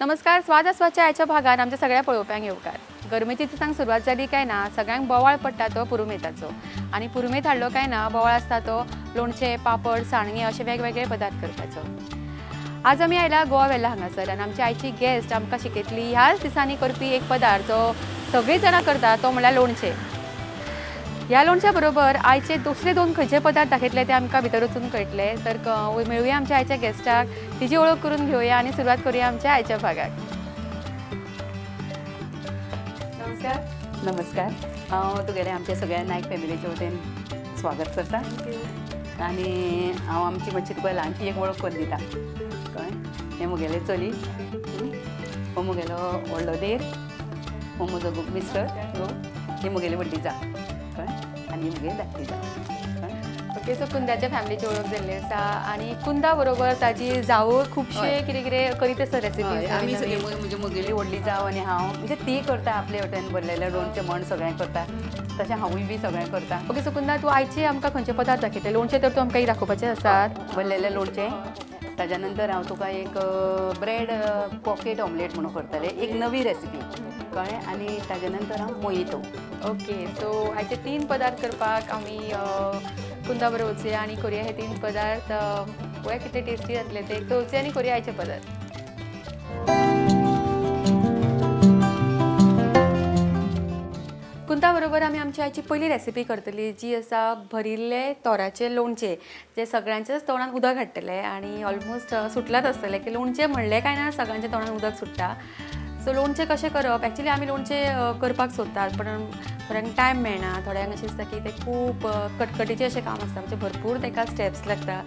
नमस्कार, स्वाद आस्वादच्या आयच्या भागात आमच्या सगळ्या पळोवप्यांक येवकार. गरमेची दिसांक सुरवात जाली काय ना, सगळ्यांक बोवाळ पडटा तो पुरुमेताचो. आनी पुरुमेत हाडलो काय ना, बोवाळ आसता तो लोणचे, पापड, सांडगे अशे वेगवेगळे पदार्थ करपाचो. आज आमी आयला गोवा वेल्ला हांगासर आनी आमची आयची गेस्ट आमकां शिकयतली ह्याच दिसांनी करपी एक पदार्थ जो सगळीं जाणां करता तो म्हळ्यार लोणचें. ह्या लोणच्या बरोबर आयचे दुसरे दोन खंयचे पदार्थ दाखयतले ते आमकां भितर वचून कळटले. तर मेळुया आमच्या आयच्या गेस्टाक, तिची वळख करून घेवया आनी सुरवात करूया आमच्या आयच्या भागाक. नमस्कार. नमस्कार. हांव तुगेलें आमच्या सगळ्या नायक फॅमिलीच्या वतीन स्वागत करता आनी हांव आमची मातशी तुका ल्हानशी एक वळख करून दिता. कळ्ळें? हें म्हगेलें चली, हो म्हगेलो व्हडलो देर, हो म्हजो मिस्टर, ही म्हगेली व्हडली जा, कळ्ळें? आनी म्हगे धाकटी जा. ओके, सो कुंदाच्या फॅमिलीची वळख जाल्ली आसा आनी कुंदा बरोबर ताजी जावळ खुबशे कितें कितें करीत आसा रेसिपी. आमी सगळी म्हणजे म्हगेली व्हडली जाव आनी हांव म्हणजे ती करता आपले वटेन भरलेलें लोणचें म्हण सगळें करता, तशें हांवूय बी सगळें करता. ओके, सो कुंदा तूं आयचे आमकां खंयचे पदार्थ दाखयतले? लोणचें तर तूं आमकां दाखोवपाचें आसात. भरलेलें लोणचें, ताज्या नंतर हांव तुका एक ब्रेड पॉकेट ऑमलेट म्हणून करतलें, एक नवी रेसिपी, कळ्ळें? आनी ताज्या नंतर हांव मोहितो. ओके, सो आयचे 3 पदार्थ करपाक आमी कुंदा बरोबर वचुया आनी करुया हे 3 पदार्थ. पळय कितले टेस्टी जातले ते. चवचे आनी करुया आयचे पदार्थ. कुंदा बरोबर आमी आमची आयची पयली रेसिपी करतली, जी आसा भरिल्ले तोराचे लोणचें, जे सगळ्यांच्याच तोंडान उदक हाडटले आनी ऑलमोस्ट सुटलाच आसतले की लोणचें म्हणलें काय ना सगळ्यांच्या तोंडान उदक सुट्टा. सो लोणचें कशें करप? एक्चुली आमी लोणचें करपाक सोदतात, पण थोड्यांक टायम मेळना. थोड्यांक अशें दिसता की तें खूब कटकटीचें अशें काम आसता, म्हणजे भरपूर ताका स्टेप्स लागता.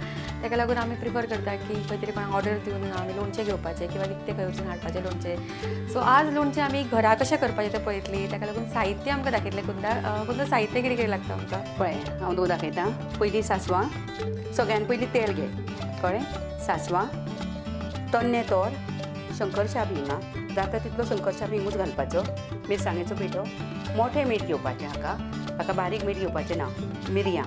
ताका लागून आमी प्रिफर करता की खंय तरी कोणाक ऑर्डर दिवन आमी लोणचें घेवपाचें किंवा विकतें खंय वचून हाडपाचें लोणचें. सो आज लोणचें आमी घरा कशें करपाचें तें पळयतलीं. ताका लागून साहित्य आमकां दाखयतलें कुंदा साहित्य कितें कितें लागता आमकां पळय. हांव तुका दाखयतां. पयलीं सांसवां, सगळ्यान पयलीं तेल घे, कळ्ळें? सांसवां, तन्ने तोर, शंकरशाब हिंगा, जाता तितलो शंकरशाब हिंगूच घालपाचो, मिरसांगेचो पिठो, मोठें मीठ घेवपाचें हाका बारीक मीठ घेवपाचें ना, मिरयां.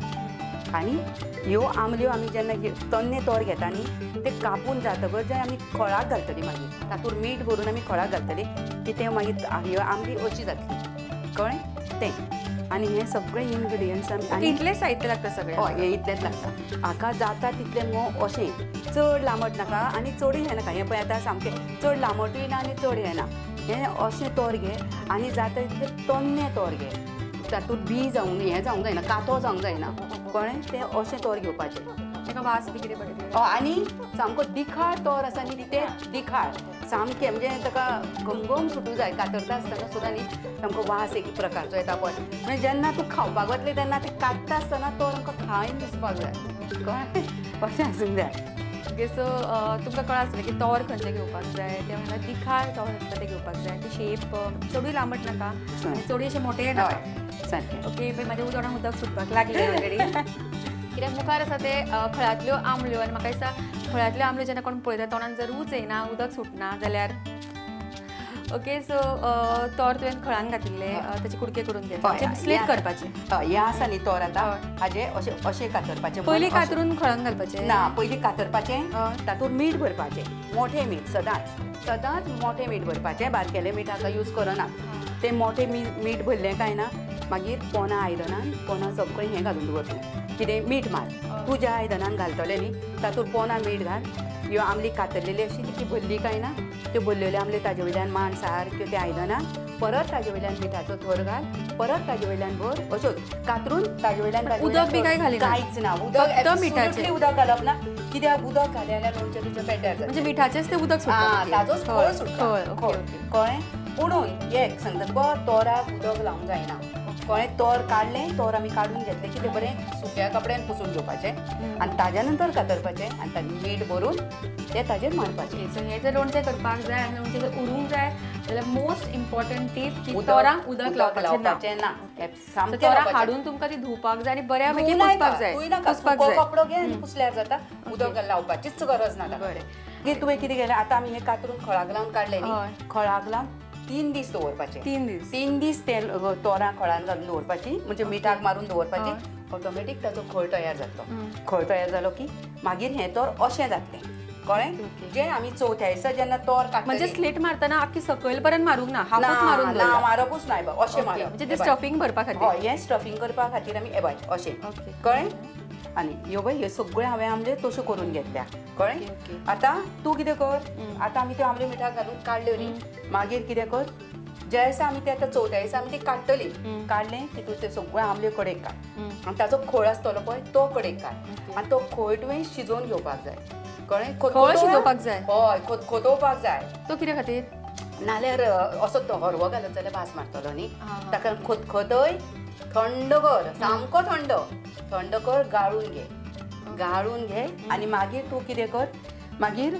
आनी ह्यो आमल्यो आमी जेन्ना तन्ने तोर घेता न्ही, ते कापून जातकर जे आमी खळाक घालतलीं, मागीर तातूंत मीठ भरून आमी खळाक घालतलीं की तें मागीर ह्यो आमली अशी जातली, कळ्ळें? तें आनी हें सगळें इन्ग्रिडियंट्स आनी इतलेंच साहित्य लागता सगळें. हय, हें इतलेंच लागता. हाका जाता तितलें मो अशें चड लांबट नाका आनी चडूय हें नाका. हें पळय आतां सामकें चड लांबटूय ना आनी चड हें ना. हें अशें तोर घे आनी जाता तितलें तन्ने तोर घे. तातूंत बी जावंक हें जावंक जायना, कातो जावंक जायना, कळ्ळें? तें अशें तोर घेवपाचें. ताका वास बी कितें पडटा. आनी सामको दिखाळ तोर आसा न्ही, तें दिखाळ सामकें म्हणजे ताका घमघम सुटूं जाय. कातरता आसतना सुद्दां न्ही सामको वास एक प्रकारचो येता पळय. म्हणजे जेन्ना तूं खावपाक वतलें तेन्ना तें काडटा आसतना तोर आमकां खायन दिसपाक जाय, कळ्ळें? अशें आसूंक जाय. ओके, सो तुमकां कळ्ळां आसतलें की तोर खंयचें घेवपाक जाय. ते म्हणल्यार दिखाळ तोर आसता तें घेवपाक जाय. ती शेप चडूय लांबट नाका आनी चडूय अशें मोठेंय नाका. सारकें. ओके, पळय म्हाज्या तोंडाक उदक सुटपाक लागलें ऑलरेडी. कित्याक मुखार आसा ते खळांतल्यो आमल्यो आनी म्हाका दिसता खळांतल्यो आमल्यो जेन्ना कोण पळयता तोंडान जर रूच येना, उदक सुटना जाल्यार. ओके, सो तोर तुवें खळान घातिल्ले, ताचे कुडके करून घे, स्लेट करपाचे. हय, हें आसा न्ही तोर आतां हाजें अशें कातरपाचें. पयलीं कातरून खळान घालपाचें ना, पयलीं कातरपाचें, तातूंत मीठ भरपाचें, मोठें मीठ. सदांच मोठें मीठ भरपाचें, बारकेलें मीठ हाका यूज करना. तें मोठें मीठ भरलें काय ना, मागीर पोना आयदनान पोना सगळें हें घालून दवर तूं. कितें मीठ मार. तूं ज्या आयदनान घालतलें न्ही तातूंत पोना मीठ घाल. ह्यो आमली कातरलेली अशी ती भरली काय ना, त्यो भरलेल्यो आमल्यो ताजे वयल्यान मांड सारक्यो त्या आयदनान, परत ताजे वयल्यान मिठाचो थर घाल, परत ताजे वयल्यान भर, अश्योच कातरून ताजे वयल्यान उदक बी काय घालिना. कांयच ना, उदक मिठाचें उदक घालप ना. कित्याक उदक घालें जाल्यार लोणचें तुजें पेट्यार जाता. म्हणजे मिठाचेंच तें उदक सुट्टा. ताजोच खळ सुट्टा, कळ्ळें? पुणून एक सांगता तुका, तोराक उदक लावंक जायना, कळ्ळें? तोर काडलें, तोर आमी काडून घेतलें की तें बरें सुक्या कपड्यान पुसून घेवपाचें आनी ताज्या नंतर कातरपाचें आनी ताजें मीठ भरून तें ताजेर मारपाचें. सो हें जर लोणचें करपाक जाय आनी लोणचें जर उरूंक जाय जाल्यार मोस्ट इम्पॉर्टंट टीप की तोरांक उदक लावपाचें ना. सामकें तोरां हाडून तुमकां ती धुवपाक जाय आनी बऱ्यापैकी पुसपाक जाय. कपडो घे आनी पुसल्यार जाता. उदक लावपाचीच गरज ना. बरें, मागीर तुवें कितें केलें, आतां आमी हें कातरून खळाक लावन काडलें न्ही, खळाक लावन 3 दीस दवरपाचें. 3 दीस तेल तोरां खळान घालून दवरपाची, म्हणजे मिठाक मारून दवरपाची. ऑटोमॅटीक ताचो खळ तयार जातलो. खळ तयार जालो की मागीर हें तोर अशें जातलें, कळ्ळें ओके. जे आमी चवथ्या दिसा जेन्ना तोर काडटली म्हणजे स्लेट मारतना आख्खी सकयल पर्यंत मारूंक ना, हाफूच मारून ना दवरला. मारपूच ना अशें मारप म्हणजे ते स्टफिंग भरपा खातीर. हय हें स्टफिंग करपा खातीर आमी बाय अशें ओके. कळ्ळें आनी ह्यो पळय ह्यो सगळ्यो हांवें आमलेट तश्यो करून घेतल्या कळ्ळें ओके. आतां तूं कितें कर आतां आमी त्यो आमले मिठाक घालून काडल्यो न्ही मागीर कितें कर ज्या दिसा आमी ते आतां चवथ्या दिसा आमी ती काडटली काडलें तितून ते सगळें आमले कडेक काड आनी ताचो खोळ आसतलो पळय तो कडेक काड आनी तो खोळ तुवें शिजोवन घेवपाक जाय कळ्ळें खोळ शिजोवपाक जाय. हय खोतोवपाक जाय तो कित्या खातीर? नाल्यार असो तो हरवो घालत जाल्यार भास मारतलो न्ही आं. ताका खतखतय थंड कर सामको थंड कर गाळून घे आनी मागीर तूं कितें कर मागीर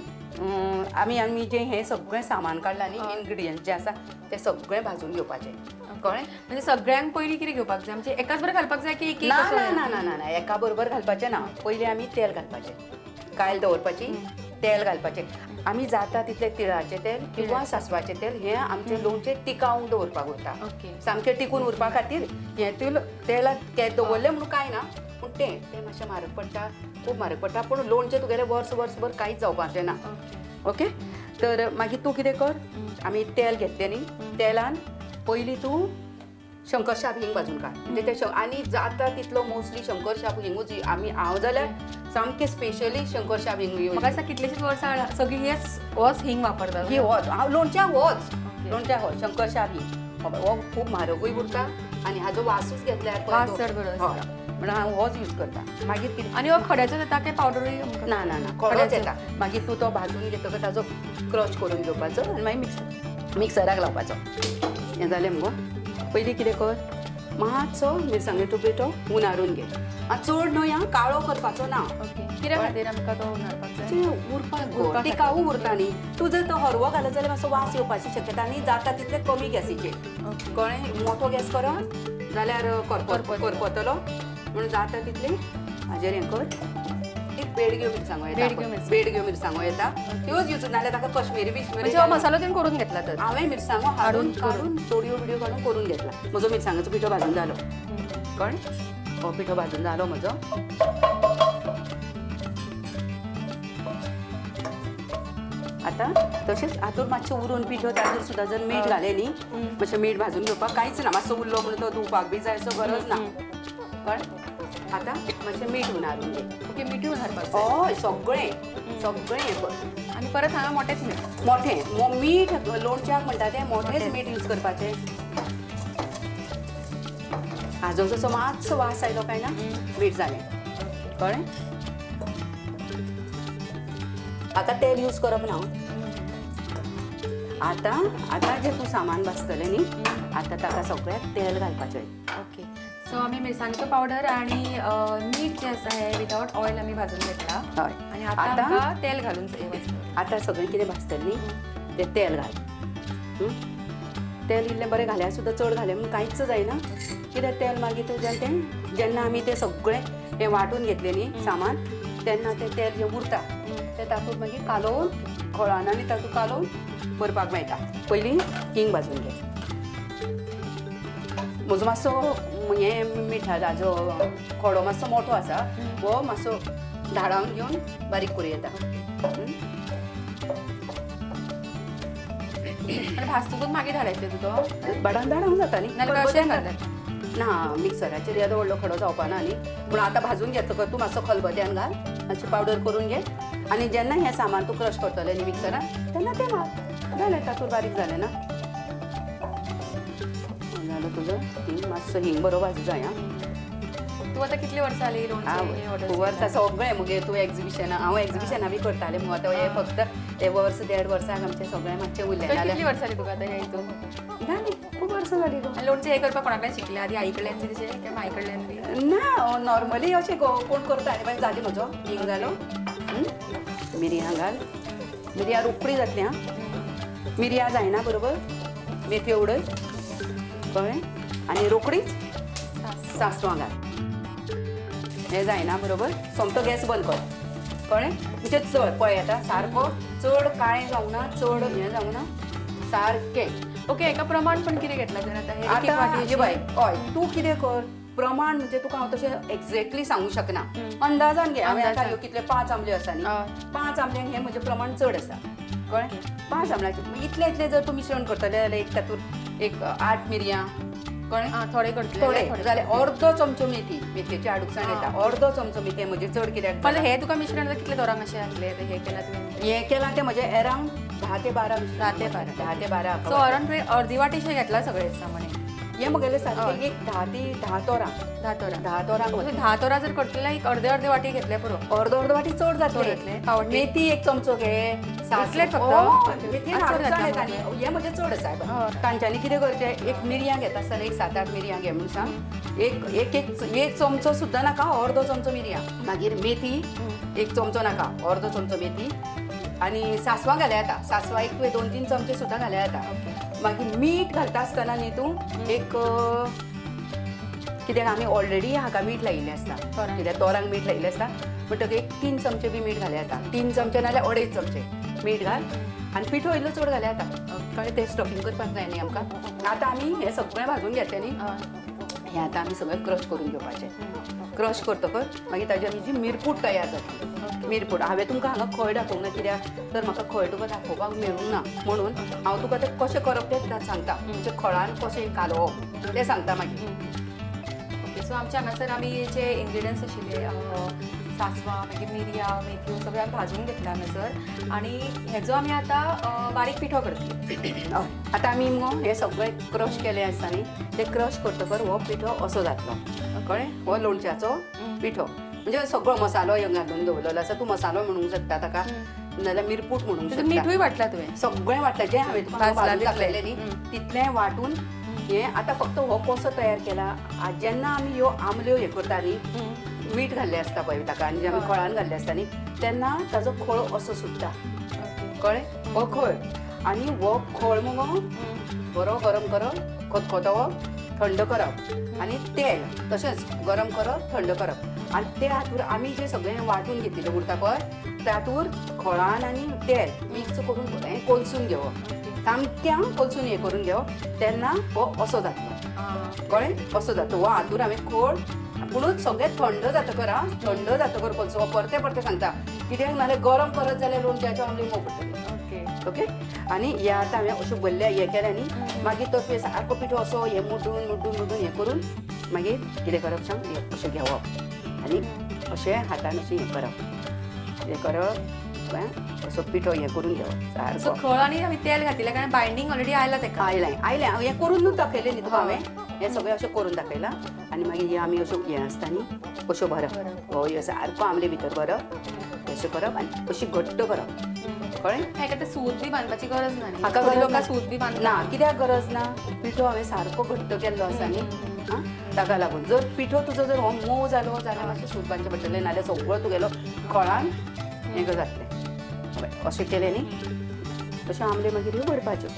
आमी जें हें सगळें सामान काडलां न्ही इन्ग्रिडियंट्स जें आसा तें सगळें भाजून घेवपाचें कळ्ळें म्हणजे सगळ्यांक पयलीं कितें घेवपाक जाय म्हणजे एकाच बरें घालपाक जाय की एक एक ना असो? ना ना ना ना एका बरोबर घालपाचें ना पयलीं आमी तेल घालपाचें कायल दवरपाची तेल घालपाचें आमी जाता तितलें तिळाचें तेल किंवा सासवाचें तेल हें आमचें लोणचें टिकावून दवरपाक उरता ओके. सामकें टिकून उरपा खातीर हें तेलात दवरलें म्हणून कांय ना पूण तें मातशें म्हारग पडटा खूब म्हारग पडटा पूण लोणचें तुगेलें वर्सभर कांयच जावपाचें ना ओके तर मागीर तूं कितें कर आमी तेल घेतलें न्ही तेलान पयलीं तूं शंकर शाप हिंग भाजून काड म्हणजे ते आनी जाता तितलो मोस्टली शंकर शाप हिंगूच आमी हांव जाल्यार सामकें स्पेशली शंकर शाप हिंग म्हाका दिसता कितलींशींच वर्सां सगळीं हेच होच हिंग वापरतात. ही वच हांव लोणच्याक वच शंकर शाप हिंग हो खूब म्हारगूय उरता आनी हाजो वासूच घेतल्यार वास चड बरो आसता. म्हणून हांव होच यूज करता मागीर कितें आनी हो खड्याचो येता काय पावडरूय? ना ना ना खडोच येता मागीर तूं तो भाजून घेतलो ताजो क्रश करून घेवपाचो आनी मागीर मिक्सराक लावपाचो हें जालें मुगो पयलीं कितें कर मातसो मिरसांगेचो पिठो उनारून घे चड न्हय आं काळो करपाचो ना ओके. कित्या खातीर आमकां तो नाडपाक जाय? तें उरपाक टिकावू उरता न्ही तूं जर तो हरवो घालत जाल्यार मातसो वास येवपाची शक्यता आनी जाता तितलें कमी गॅसीचेर कळ्ळें मोठो गॅस करप जाल्यार करपतलो म्हणून जाता तितलें हाजेर हें कर एक बेडग्यो मिरसांगो येता त्योच यूज नाल्यार ताका कश्मीरी म्हणजे हो मसालो तुवें करून घेतला तर? हांवें मिरसांगो हाडून काडून तोडयो बिडयो काडून करून घेतला म्हजो मिरसांगेचो पिठो भाजून जालो कळ्ळें हो पिठो भाजून जालो म्हजो आतां तशेंच हातूंत मातशें उरून पिठो तातूंत सुद्दां जर मीठ घालें न्ही मातशें मीठ भाजून घेवपाक कांयच ना मातसो उरलो म्हणून तो धुवपाक बी जाय असो गरज ना कळ्ळें आतां मातशें मीठ उनारून घे ओके. मीठूय घालपाक जाय. हय सगळें हें कर आनी परत हांगा मोठेच मीठ मोठें मीठ लोणच्याक म्हणटा तें मोठेंच मीठ यूज करपाचें हाजो जसो मातसो वास आयलो काय ना मीठ जालें कळ्ळें आतां तेल यूज करप ना आतां जें तूं सामान भाजतलें न्ही आतां ताका सगळ्याक तेल घालपाचें ओके. सो आमी मिरसांगेचो पावडर आनी मीठ जें आसा हें विदावट ऑयल आमी भाजून घेतला हय आनी आतां आमकां तेल घालून जाय. आतां सगळें कितें भाजतलें न्ही तें तेल घाल तेल इल्लें बरें घाल्यार सुद्दां चड घालें म्हणून कांयच जायना कित्याक तेल मागीर तुजें तें जेन्ना आमी तें सगळें हें वांटून घेतलें न्ही सामान तेन्ना तें तेल जें उरता तें तातूंत मागीर कालोवन खळान आनी तातूंत कालोवन भरपाक मेळटा पयलीं हिंग भाजून घे म्हजो मातसो हें मिठाचो खडो मातसो मोठो आसा हो मातसो धाडावन घेवन बारीक करूं येता आनी भाजतकूच मागीर धाडायचें तुका बाडान धाडावंक जाता न्ही नाल्यार अशें घालता ना मिक्सराचेर येदो व्हडलो खडो जावपाना न्ही पूण आतां भाजून घेतलो तूं मातसो खलबत्यान घाल मातशी पावडर करून घे आनी जेन्ना हें सामान तूं क्रश करतलें न्ही मिक्सरान तेन्ना तें घाल जालें तातूंत बारीक जालें ना जालो तुजो हिंग मातसो हिंग बरो भाजूं जाय आं तूं आतां कितलीं वर्सां जालीं लोणचें खूब वर्सां सगळें मुगे तूं एग्जिबिशनां हांव एग्जिबिशनां बी करतालें मुगो आतां हे फक्त हे वर्स 1.5 वर्सांक आमचें सगळें मातशें उरलें कितलीं वर्सां जालीं तुका आतां ह्या हितून? जालीं खूब वर्सां जालीं गो आनी लोणचें हें करपाक कोणा कडल्यान शिकलें आदी आई कडल्यान बी तशें काय माय कडल्यान बी? ना नॉर्मली अशें कोण करता आनी मागीर जाली म्हजो हिंग जालो मिरयां घाल मिरयां उकडी जातली आं मिरयां जायना बरोबर मेथयो उडय कळ्ळें आनी रोकडीच सासवां घाल हें जायना बरोबर सोमतो गॅस बंद कर कळ्ळें म्हणजे चड पळय आतां सारको चड काळें जावं ना चड हें जावं ना सारकें ओके. हेका प्रमाण पण कितें घेतला तर आतां आतां हेजे बाय हय तूं कितें कर प्रमाण म्हणजे तुका हांव तशें एक्झॅक्टली सांगू शकना अंदाजान घे हांवें आतां ह्यो कितले 5 आमल्यो आसा न्ही 5 आमल्यांक हें म्हजें प्रमाण चड आसा कळ्ळें 5 आमल्याचें इतले इतले जर तूं मिश्रण करतले जाल्यार एक तातूंत एक 8 मिरयां कळ्ळें थोडे करतले थोडे जाल्यार अर्दो चमचो मेथी मेथयेची आडुकसाण येता अर्दो चमचो मेथी म्हणजे चड कित्याक पण हे तुका मिश्रण कितले तोरांक अशें घातले हे केला तुवें हें केलां तें म्हजें अरावंड 10 ते 12 10 ते 12 सो अरावंड अर्दी वाटीशें घेतला सगळे सामाने हे म्हगेलें सारकें एक 10 ते 10 तोरां 10 तोरां 10 तोरां जर करतले एक अर्दे वाटी घेतले पुरो अर्दो वाटी चड जातले मेथी एक चमचो घे इतलेच फक्त? मेथी चड आडुकसाण घातला येता न्ही हे म्हजें चड आसा तांच्यांनी कितें करचें एक मिरयां घेता आसतना एक 7-8 मिरयां घे म्हणून सांग एक चमचो सुद्दां नाका अर्दो चमचो मिरयां मागीर मेथी एक चमचो नाका अर्दो चमचो मेथी आनी सासवां घाल्या येता सासवां एक तुवें 2-3 चमचे सुद्दां घाल्या येता मागीर मीठ घालता आसतना न्ही तूं एक कित्याक आमी ऑलरेडी हाका मीठ लायिल्लें आसता कित्याक तोरांक मीठ लायिल्लें आसता म्हणटकीर एक 3 चमचे बी मीठ घाल्या येता 3 चमचे नाल्यार 2.5 चमचे मीठ घाल आनी पिठो इल्लो चड घाल्या येता कळ्ळें तें स्टफींग करपाक जाय न्ही आमकां आतां आमी हें सगळें भाजून घेतलें न्ही हें आतां आमी सगळें क्रश करून घेवपाचें क्रश करतकच मागीर ताची आमी जी मिरपूड तयार जाता मिरपूड हांवें तुमकां हांगा खंय दाखोवंक ना कित्याक तर म्हाका खंय तुका दाखोवपाक मेळूंक ना म्हणून हांव तुका तें कशें करप तें सांगता म्हणजे खळान कशें घालप तें सांगता मागीर ओके सो आमच्या हांगासर आमी जे इंग्रिडियंट्स आशिल्ले सासवां मागीर मिरयां मेथ्यो सगळें आमी भाजून घेतला हांगासर आनी हेजो आमी आतां बारीक पिठो करतली आतां आमी मगो हें सगळें क्रश केलें आसता न्ही तें क्रश करतकर हो पिठो असो जातलो कळ्ळें हो लोणच्याचो पिठो म्हणजे सगळो मसालो घालून दवरलेलो आसा तूं मसालो म्हणूंक शकता ताका नाल्यार मिरपूट म्हणूंक शकता मिठूय वाटला तुवें सगळें वाटलें जें हांवें तुका भाजून दाखयलें न्ही तितलें वाटून हें आतां फक्त हो कसो तयार केला जेन्ना आमी ह्यो आमल्यो हें करता न्ही मीठ घाल्लें आसता पळय ताका आनी जे आमी खळान घाल्लें आसता न्ही तेन्ना ताजो खळ असो सुट्टा कळ्ळें हो खळ आनी हो खळ मगो बरो गरम करप खतखतो थंड करप आनी तेल तशेंच गरम करप थंड करप आनी ते हातूंत आमी जे सगळें वांटून घेतिल्लें उरता पळय तातूंत खळान आनी तेल मिक्स करून हें कोलसून घेवप सामकें कोलसून हें करून घेवप तेन्ना हो असो जातलो कळ्ळें असो जाता हो हातूंत हांवें खळ पुणूच सगळें थंड जातकर थंड जातकर कोलसो परते परते सांगता कित्याक नाल्यार गरम करत जाल्यार लोणच्याचें आमलें मोग पडटलें ओके आनी हे आतां हांवें अशें बल्ल्या हें केलें न्ही मागीर तो तुवें सारको पिठो असो हें मुड्डून हें करून मागीर कितें करप सांग हें अशें घेवप आनी अशें हातान अशें हें करप असो पिठो हें करून घेवप सारको खळ आनी आमी तेल घातिल्लें कारण बायंडींग ऑलरेडी आयला तेका आयलें हें करूनूच दाखयलें न्ही तुका हांवें हें सगळें अशें करून दाखयलां आनी मागीर हें आमी अश्यो हें आसता न्ही अश्यो भरप हो ह्यो सारको आमले भितर भरप अशें करप आनी अशी घट्ट करप कळ्ळें हेका ते सूत बी बांदपाची गरज ना हाका गरज ना सूत बी बांद ना कित्याक गरज ना पिठो हांवें सारको घट्ट केल्लो आसा न्ही आं ताका लागून जर पिठो तुजो जर हो मोव जालो जाल्यार मातशें सूत बांदचें पडटलें नाल्यार सगळो तुगेलो खळान हें जातलें अशें केलें न्ही तशें आमले मागीर ह्यो भरपाच्यो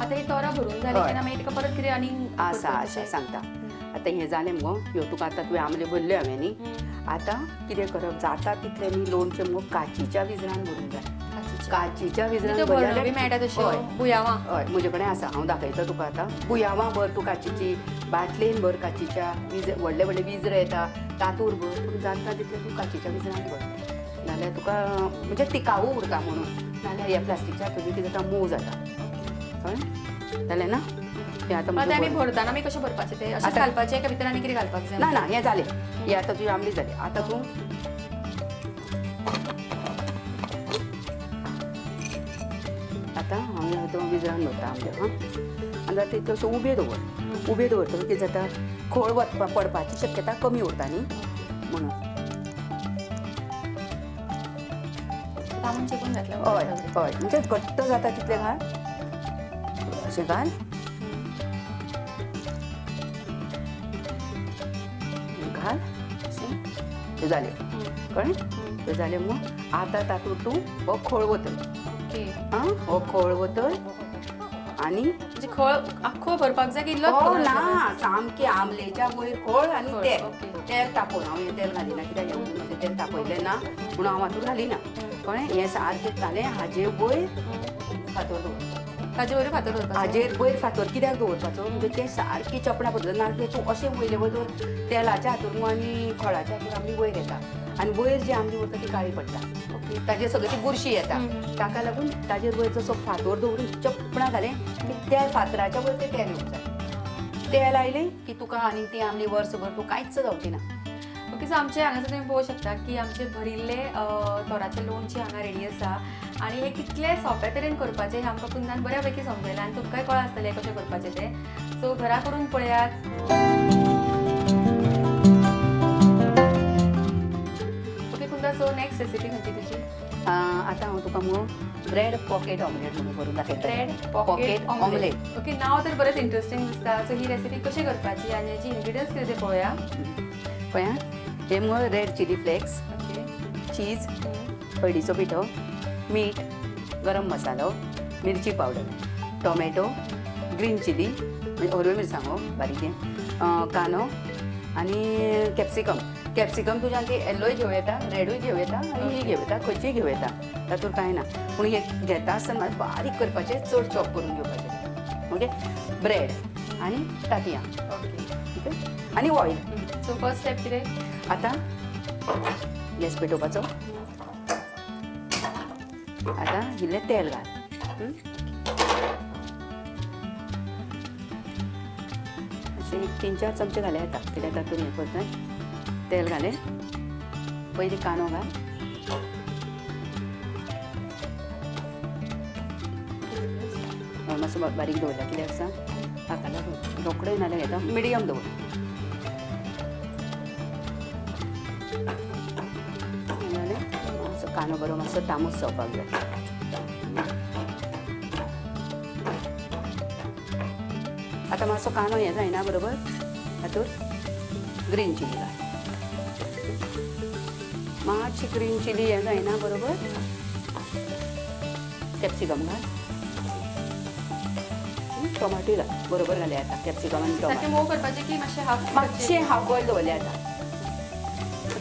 आतां ही तोरां भरून जाली तेन्ना मागीर ताका परत कितें आनी आसा सांगता आतां हें जालें मुगो ह्यो तुका आतां तुवें आमले भरल्यो हांवें न्ही आतां कितें करप जाता तितलें न्ही लोणचें मुगो काचीच्या विजरान भरूंक जाय काचीच्या विजरान बी मेळटा तशें बुयावां हय म्हजे कडेन आसा हांव दाखयता तुका आतां बुयावां भर तूं काचीची बाटलेन भर काचीच्या व्हडले व्हडले विजरे येता तातूंत भर पूण जाता तितलें तूं काचीच्या विजरान भर नाल्यार तुका म्हणजे टिकावू उरता म्हणून नाल्यार ह्या प्लास्टिकच्या हातूंत कितें जाता मोव जाता कळ्ळें जालें ना तें आतां आमी भरताना आमी कशें भरपाचें तें अशें घालपाचें काय भितर आनी कितें घालपाक जाय ना हें जालें हें आतां तुजी आमली जाली आतां तूं आतां हांव आतां विजरान भरता आमले हां आनी आतां त्यो अश्यो उबे दवरतलो कितें जाता खळ पडपाची शक्यता कमी उरता न्ही म्हणून तामून चिकून घातलें हय म्हणजे घट्ट जाता तितलें घाल अशें घाल घाल तें जालें कळ्ळें तें जालें मग आतां तातूंत तूं हो खळ वतल आं हो खळ वतल आनी म्हणजे खळ आख्खो भरपाक जाय की इल्लो ना सामकें आमलेच्या वयर खळ आनी तेल तापोवन हांव हें तेल घालिना कित्याक हें तेल तापयलें ना म्हणून हांव हातूंत घालिना कळ्ळें हें सारकें जालें हाजे वयर फातर दवर ताजे वयर फातर दवरपाचो हाजेर वयर फातर कित्याक दवरपाचो म्हणजे ते सारकी चपणा पद्दत नाल्यार तूं अशें वयले बरोबर तेलाच्या हातून आनी खळाच्या हातून आमली वयर येता आनी वयर जी आमली उरता ती काळी पडटा ओके ताजेर सगळी ती बुरशी येता ताका लागून ताजेर वयर जसो फातर दवरून चपणा घालें की त्या फातराच्या वयर तें तेल येवंक जाय तेल आयलें की तुका आनी ती आमली वर्सभर तूं कांयच जावची ना ओके. सो आमचे हांगासर तुम्ही पळोवंक शकता की आमचे भरिल्ले तोराचे लोणचें हांगा रेडी आसा आनी हे कितले सोंप्या तरेन करपाचें हें आमकां पुन्नान बऱ्या पैकी समजलें आनी तुमकांय कळ्ळां आसतलें कशें करपाचें तें. सो घरा करून पळयात. ओके कुंदा, सो नेक्स्ट रेसिपी खंयची तुजी? आतां हांव तुका मगो ब्रेड पॉकेट ऑमलेट म्हणून करून दाखयता. Bread pocket omelette. ओके, नाव तर बरेंच इंटरेस्टिंग दिसता. सो ही रेसिपी कशी करपाची आनी हेची इन्ग्रेडियंट्स कितें ते पळोवया. पळया हे मगो रेड चिली फ्लेक्स, चीज, हळदीचो पिठो, मीठ, गरम मसालो, मिरची पावडर, टोमॅटो, ग्रीन चिली म्हणजे हरव्यो मिरसांगो बारीक, कांदो आनी कॅप्सिकम. कॅप्सिकम तुज्यान ती येल्लोय घेवं येता, रेडूय घेवं येता आनी ही घेवं येता, खंयचीय घेवं येता, तातूंत कांय ना. पूण हे घेता आसतना बारीक करपाचें, चड चॉप करून घेवपाचें. ओके, ब्रेड आनी तांतयां ओके आनी ऑयल. सो फर्स्ट स्टेप कितें? आतां गॅस पेटोवपाचो. आतां इल्लें तेल घाल. अशें 3-4 चमचे घाले येता कित्याक तातूंत हें करता. तेल घालें, पयलीं कांदो घाल, मातसो बारीक दवरला कित्याक सांग हाका लागून रोखडो नाल्यार घेता मिडियम दवर. कांदो बरो मातसो तामूस जावपाक जाय. आतां मातसो कांदो हें जायना बरोबर हातूंत ग्रीन चिली घाल. मातशी ग्रीन चिली हें जायना बरोबर कॅप्सिकम घाल. टोमाटो घाल बरोबर घाले आतां कॅप्सिकम आनी टोमाटो. मोव करपाचें की मातशें हाफ बॉयल दवरलें आतां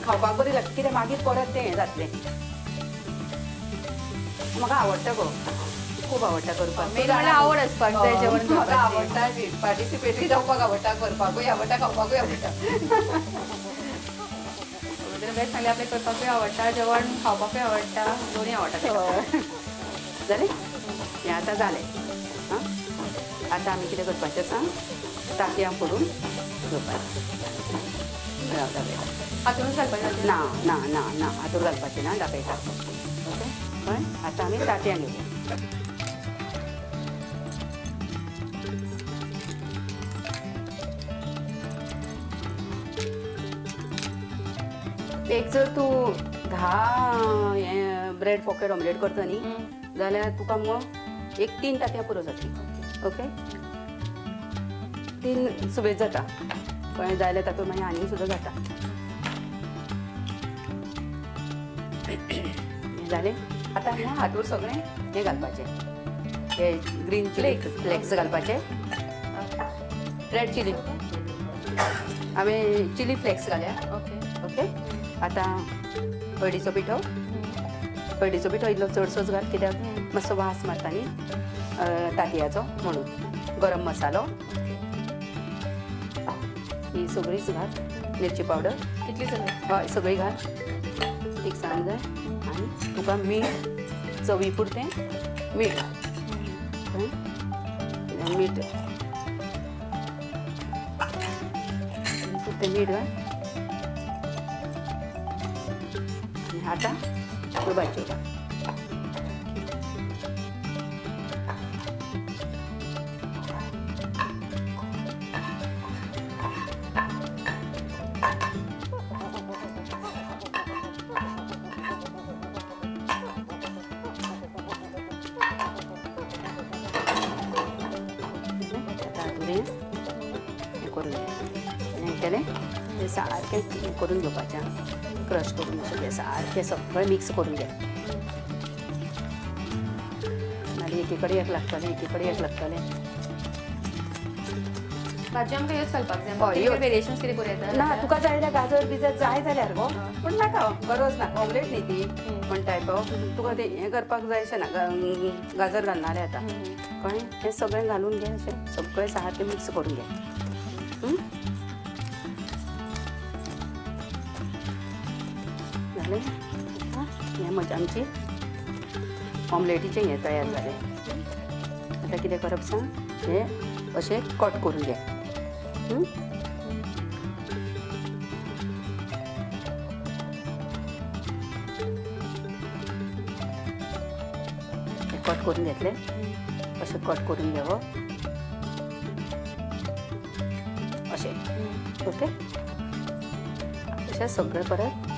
खावपाक बरी लागता कित्याक मागीर परत तें हें जातलें. म्हाका आवडटा गो, खूब आवडटा करपाक. आवड आसपाक जाय जेवण म्हाका आवडटा पार्टिसिपेटूय जावपाक आवडटा, करपाकूय आवडटा, खावपाकूय आवडटा. बेस्ट सांगलें आपल्याक करपाकूय आवडटा, जेवण खावपाकूय आवडटा, दोनूय आवडटा. जालें हें आतां जालें. आतां आमी कितें करपाचें सांग, तांतयां फोडून घेवपाचें. हातूंत घालपाचें ना ना ना ना हातूंत घालपाचें ना, दाखयता. ओके कळ्ळें. आतां आमी तांतयां घेवया. एक जर तूं 10 हें ब्रेड पॉकेट ऑमलेट करता न्ही जाल्यार तुका मगो 3 तांतयां पुरो जातलीं. ओके 3 सुबेज जाता. कळ्ळें जाल्यार तातूंत मागीर आनी सुद्दां जाता. जालें. आतां हांगा हातूंत सगळें हें घालपाचें, हे ग्रीन चिली फ्लेक्स घालपाचे, रेड चिली हांवें चिली फ्लेक्स घाल्या. ओके ओके आतां हळदीचो पिठो, हळदीचो पिठो इल्लो चडसोच घाल कित्याक मातसो वास मारता न्ही तांतयाचो म्हणून. गरम मसालो ही सगळीच घाल. मिरची पावडर कितली सगळी? हय सगळी घाल, मिक्सांक जाय. आनी तुका मीठ चवी पुरतें मीठ घाल. मीठ पुरतें मीठ घाल. आनी आतां ह्यो भाजयो घाल. केलें सारकें करून घेवपाचें, क्रश करून सगळें सारकें सगळें मिक्स करून घे. नाल्यार एकी कडेन एक लागतलें, एकी कडेन एक लागतलें. भाजी आमकां ह्योच घालपाक जाय हय, ह्योच. वेरिएशन्स कितें करूं येता ना तुका जाय जाल्यार गाजर बिजर जाय जाल्यार गो पूण नाका गरज ना ऑमलेट न्ही ती पण टायप ऑफ तुका ते हें करपाक जाय अशें ना गाजर घालनाले आतां कळ्ळें हें सगळें घालून घे अशें सगळें सारकें मिक्स करून घे जालें हें म्हजें आमची ऑमलेटीचें हें तयार जालें आतां कितें करप सांग हें अशें कट करून घे कट करून घेतले अशें कट करून घेवप अशें ओके अशें सगळें परत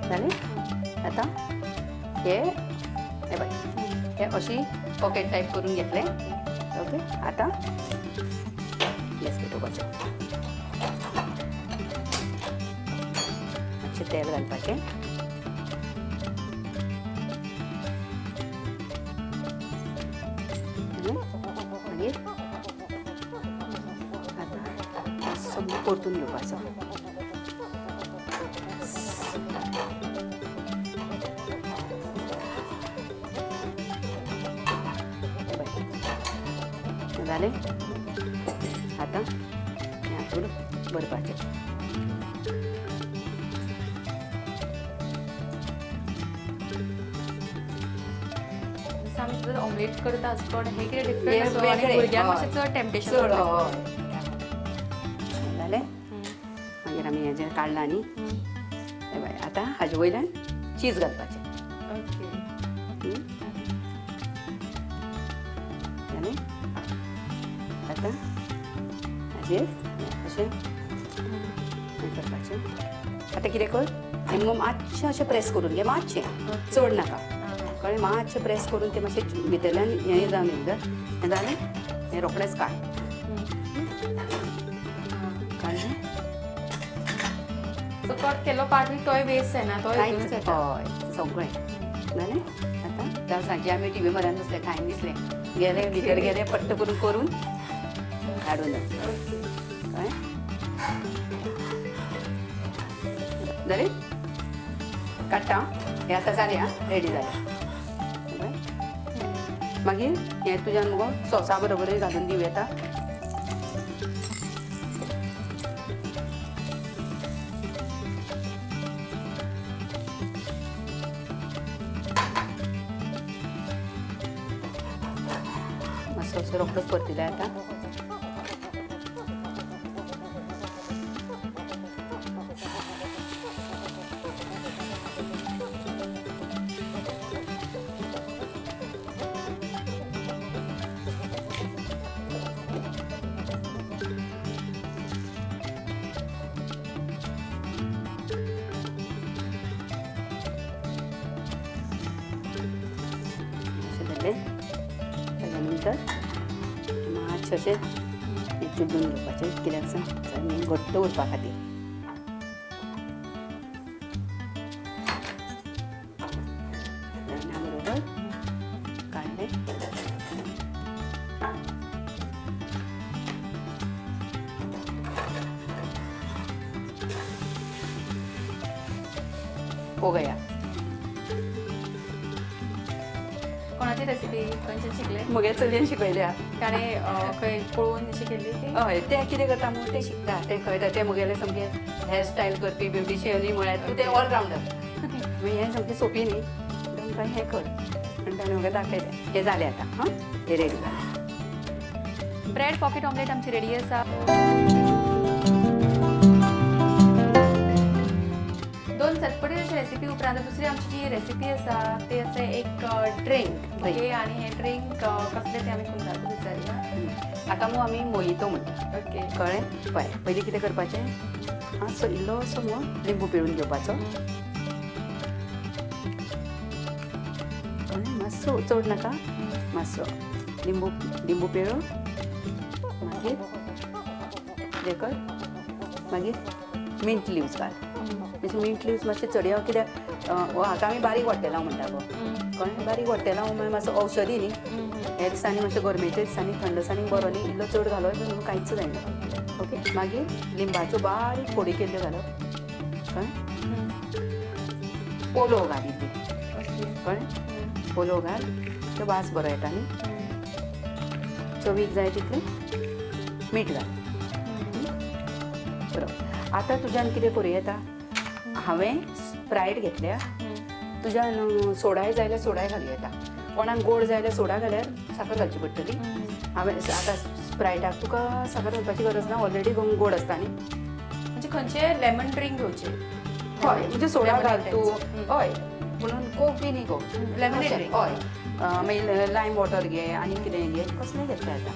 जालें आतां हे पळय हे अशी पॉकेट टायप करून घेतले ओके आतां गॅस पेटोवपाचो मातशें तेल घालपाचें मागीर आतां सगळें परतून घेवपाचो जालें आतां हें हातून भरपाचें आमी सुद्दां ऑमलेट करता आसतना हे कितें हे डिफरंट वेगळें, भुरग्यांक हय. मातशें चड टेम्पटेशन चड जालें मागीर आमी हें जें काडलां न्ही हें पळय आतां हाजे वयल्यान चीज घालपाचें ओके जालें आतां हाजेर अशें हें करपाचें आतां कितें कर हें मग मातशें अशें प्रेस करून घे मातशें चड नाका कळ्ळें मातशें प्रेस करून तें मातशें भितरल्यान हें जावन एकदां हें जालें हें रोखडेंच काड काडलें सो कट केलो पार्ट तोय वेस्ट जायना तो कांयच हय सगळें जालें आतां त्या सांजे आमी टी व्ही म्हऱ्यान बसले खायन दिसलें गेले भितर गेले पट्ट करून काडून कळ्ळें जालें काडटा हें आतां जालें आं रेडी जालें मागीर हें तुज्यान मुगो सॉसा बरोबरूय घालून दिवं येता मातसो असो रोखडोच परतिल्यार आतां ताच्या नंतर मातशें अशें हें चुडून घेवपाचें कित्याक सांग घट्ट उरपा खातीर लग्ना बरोबर काडलें पोगया कोणाची रेसिपी खंयच्यान शिकले म्हगे चलयेन शिकयल्या ताणें खंय पळोवन अशी केल्ली ती हय तें कितें करता मग तें शिकता तें कळटा तें मुगेलें सामकें हेअर स्टायल करपी ब्युटिशियनूय म्हळ्यार तूं तें ऑलरावंडर मागीर हें सामकें सोंपी न्ही तुमकां हें कर आनी ताणें म्हाका दाखयलें हें जालें आतां हां हें रेडी जालें ब्रेड पॉकेट ऑमलेट आमची रेडी आसा दोन चटपटी अशी रेसिपी उपरांत दुसरी आमची जी रेसिपी आसा ती आसा एक ड्रिंक ओके आनी हें ड्रिंक कसलें तें आमी खुंजाक विचारया आतां मग आमी मोहितो म्हणटा ओके कळ्ळें पळय पयलीं कितें करपाचें मातसो इल्लोसो मग लिंबू पिळून घेवपाचो कळ्ळें मातसो चड नाका मातसो लिंबू पिळो मागीर कितें कर मागीर मिंट लिव्स घाल म्हणजे मिंट लिव्स मातशें चडया कित्याक हाका आमी बारीक वट्टेलांव म्हणटा गो कळ्ळें बारीक वट्टेलांव म्हळ्यार मातसो औषधी न्ही ह्या दिसांनी मातशें गरमेच्या दिसांनी थंड दिसांनी बरो न्ही इल्लो चड घालप म्हणून कांयच जायना ओके मागीर लिंबाच्यो बारीक फोडी केल्ल्यो घालप कळ्ळें पोलो घाल इतली कळ्ळें पोलो घाल तो वास बरो येता न्ही चवीक जाय तितलें मीठ घाल बरोबर आतां तुज्यान कितें करूं येता हांवें स्प्रायट घेतल्या तुज्यान सोडाय जाय जाल्यार सोडाय घालूं येता कोणाक गोड जाय जाल्यार सोडा घाल्यार साखर घालची पडटली हांवें आतां स्प्रायटाक तुका साखर घालपाची गरज ना ऑलरेडी गोड आसता न्ही म्हणजे खंयचे लेमन ड्रिंक घेवचे हय म्हणजे सोडा घाल तूं हय म्हणून कोक बी न्ही गो लेमन ड्रिंक हय मागीर लायम वॉटर घे आनी कितें घे कसलें घेतलें आतां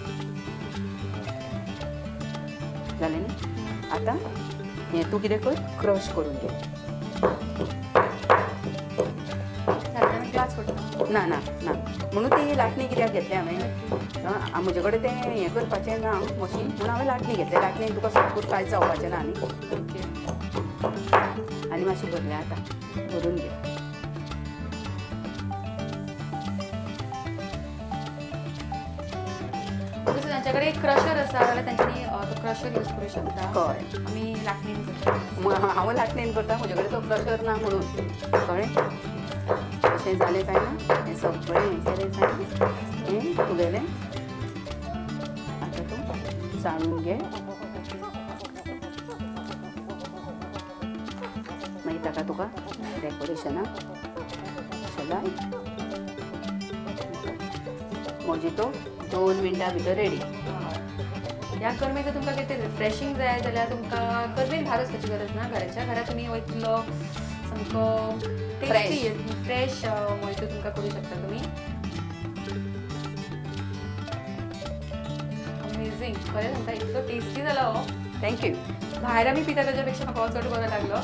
जालें न्ही आतां हें तूं कितें कर क्रश करून घे ग्लास फोडटा ना ना ना म्हणून ती लाटणी कित्याक घेतली हांवें म्हजे कडेन तें हें करपाचें ना मशीन म्हणून हांवें लाटणी घेतलें लाटणेन तुका सगळें कांयच जावपाचें ना न्ही आनी मातशें भरलें आतां भरून घे त्यांच्याकडे क्रशर आसा जाल्यार तेंच्यांनी क्रशर यूज करूं शकता हय आमी लाटणेन करता हांव लाटणेन करता म्हजे कडेन तो क्रशर ना म्हणून कळ्ळें अशें जालें काय ना हें सगळें हें केलें काय हें तुगेलें आतां तूं चाळून घे मागीर ताका तुका डेकोरेशनाक अशें लाय मोजितो 2 मिनटां भितर रेडी ह्या गरमेक जर तुमकां कितें रिफ्रेशींग जाय जाल्यार तुमकां गरमेक भायर वचपाची गरज ना घराच्या घरात तुमी वयतलो सामको टेस्टी फ्रेश मोहितो तुमकां करूं शकता तुमी अमेझींग खरें सांगता इतलो टेस्टी जाला हो थँक्यू भायर आमी पिता ताच्या पेक्षा म्हाका हो चड बरो लागलो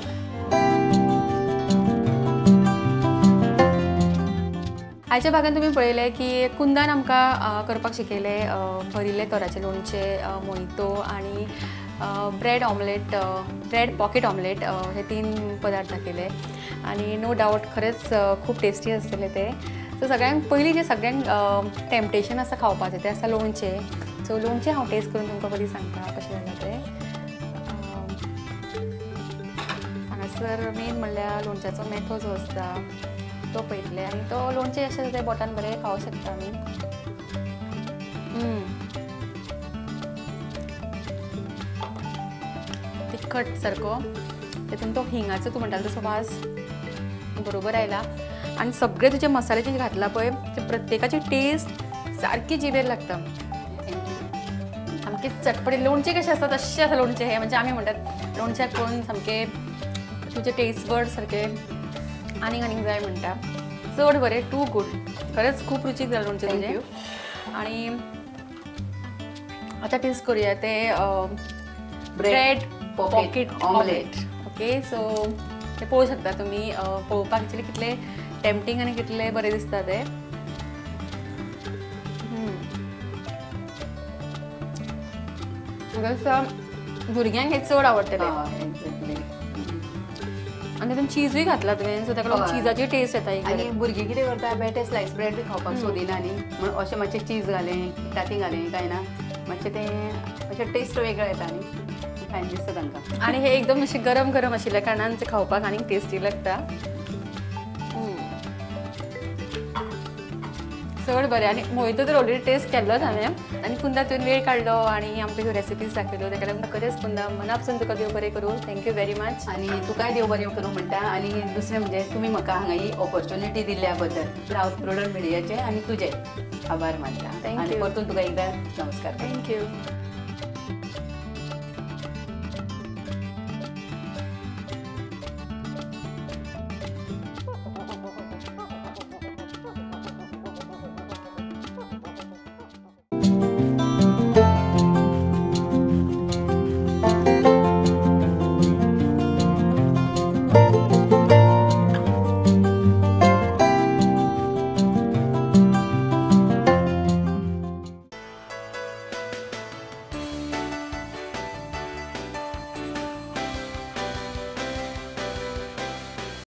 आयच्या भागात तुम्ही पळयलें की कुंदान आमकां करपाक शिकयलें भरिल्ले तोराचे लोणचें मोहितो आनी bread omelette bread pocket omelette हे 3 पदार्थ दाखयले आनी नो डावट खरेंच खूब टेस्टी आसतले ते सो सगळ्यांक पयलीं जे सगळ्यांक टेम्पटेशन आसा खावपाचें तें आसा लोणचें सो लोणचें हांव टेस्ट करून तुमकां बरी सांगता कशें जालें तें हांगासर मेन म्हणल्यार लोणच्याचो मेथो जो आसता तो पळयतले आनी तो लोणचें अशें ते बोटान बरें खावं शकता आमी तिखट सारको तेतून तो हिंगाचो तूं म्हणटालो तसो वास बरोबर आयला आनी सगळे तुजे मसाले जे घातला पळय ते प्रत्येकाची टेस्ट सारकी जिबेर लागता सामकें चटपटीत लोणचें कशें आसता तशें आसा लोणचें हें म्हणजे आमी म्हणटात लोणच्याक पळोवन सामकें तुजे टेस्ट बड सारके आनीक जाय म्हणटा चड बरें टू गूड खरेंच खूब रुचीक जालें लोणचें तुजें आनी आतां टेस्ट करूया ते bread pocket omelette okay so ते पळोवंक शकता तुमी पळोवपाक एक्चुअली कितले टेम्पटींग आनी कितले बरें दिसता ते म्हाका दिसता भुरग्यांक हे चड आवडटले आनी तातूंत चीजूय घातला तुवें सो ताका लागून चीजाची टेस्ट येता आनी भुरगीं कितें करता बेटे स्लायस ब्रेड बी खावपाक सोदिना न्ही म्हणून अशें मातशें चीज घालें ताती घालें काय ना मातशें तें अशें टेस्ट वेगळो येता न्ही फायन दिसता तांकां आनी हे एकदम अशें गरम गरम आशिल्ल्या कारणान ते खावपाक आनीक टेस्टी लागता चड बरें आनी मोहितो तर ऑलरेडी टेस्ट केल्लोच हांवें आनी कुंदा तुवें वेळ काडलो आनी आमकां ह्यो रेसिपीज दाखयल्यो ताका लागून खरेंच कुंदा मनापसून तुका देव बरें करूं थँक्यू व्हेरी मच आनी तुकाय देव बरें करूं म्हणटा आनी दुसरें म्हणजे तुमी म्हाका हांगा ही ऑपॉर्च्युनिटी दिल्ल्या बद्दल हांव प्रोडक्ट मिडियाचे आनी तुजे आभार मानता आनी परतून तुका एकदां नमस्कार थँक्यू